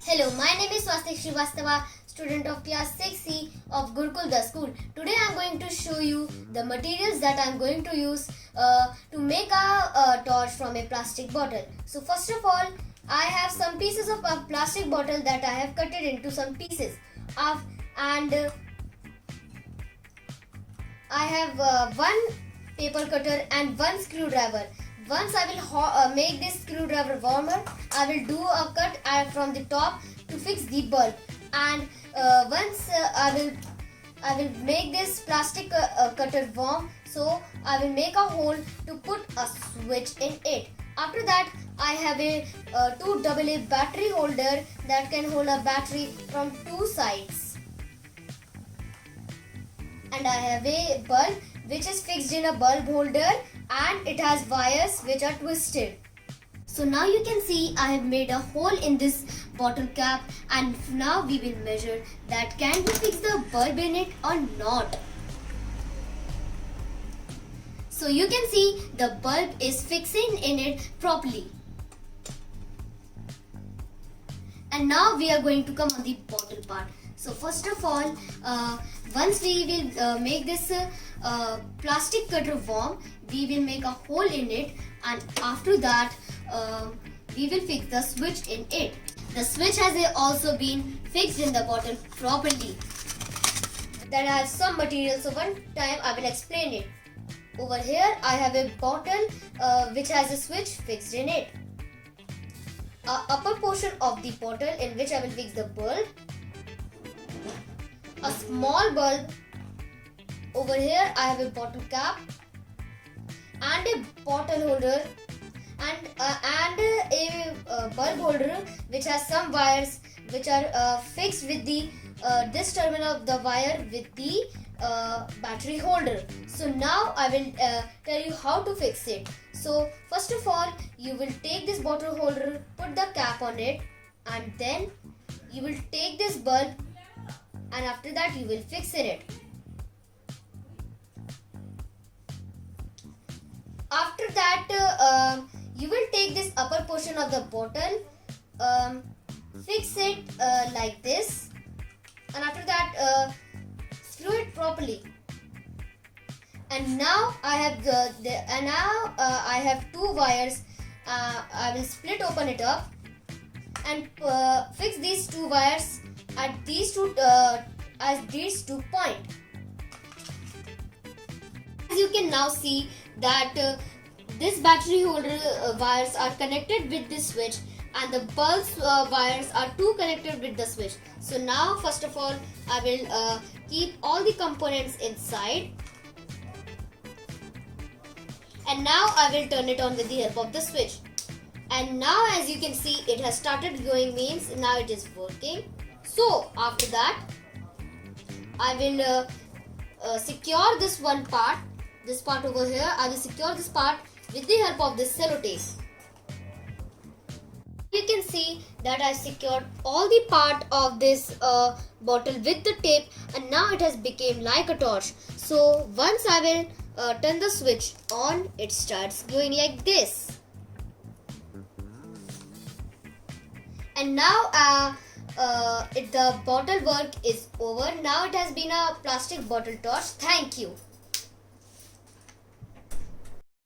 Hello, my name is Swastik Srivastava, student of class 6C of Gurukul the school. Today I am going to show you the materials that I am going to use to make a torch from a plastic bottle. So first of all, I have some pieces of a plastic bottle that I have cut it into some pieces and I have one paper cutter and one screwdriver. Once I will make this screwdriver warmer, I will do a cut from the top to fix the bulb. And once I will make this plastic cutter warm, so I will make a hole to put a switch in it. After that, I have a 2 AA battery holder that can hold a battery from two sides. And I have a bulb which is fixed in a bulb holder and it has wires which are twisted. So now you can see I have made a hole in this bottle cap, and now we will measure that can we fix the bulb in it or not. So you can see the bulb is fixing in it properly. And now we are going to come on the bottle part. So first of all, once we will make this plastic cutter warm, we will make a hole in it, and after that we will fix the switch in it. The switch has also been fixed in the bottle properly. That has some material, so one time I will explain it. Over here I have a bottle which has a switch fixed in it. Upper portion of the bottle in which I will fix the bulb. A small bulb. Over here I have a bottle cap and a bottle holder and a bulb holder which has some wires which are fixed with the this terminal of the wire with the battery holder. So now I will tell you how to fix it. So first of all, you will take this bottle holder, put the cap on it, and then you will take this bulb, and after that you will fix it. After that you will take this upper portion of the bottle, fix it like this, and after that screw it properly. And now I have I have two wires. I will split open it up and fix these two wires at these two points. As you can now see that this battery holder wires are connected with this switch, and the bulb's wires are too connected with the switch. So now first of all I will keep all the components inside, and now I will turn it on with the help of the switch. And now as you can see it has started going, means now it is working. So after that I will secure this one part. This part over here, I will secure this part with the help of this sellotape. You can see that I secured all the part of this bottle with the tape, and now it has become like a torch. So once I will turn the switch on, it starts going like this. And now the bottle work is over. Now it has been a plastic bottle torch. Thank you.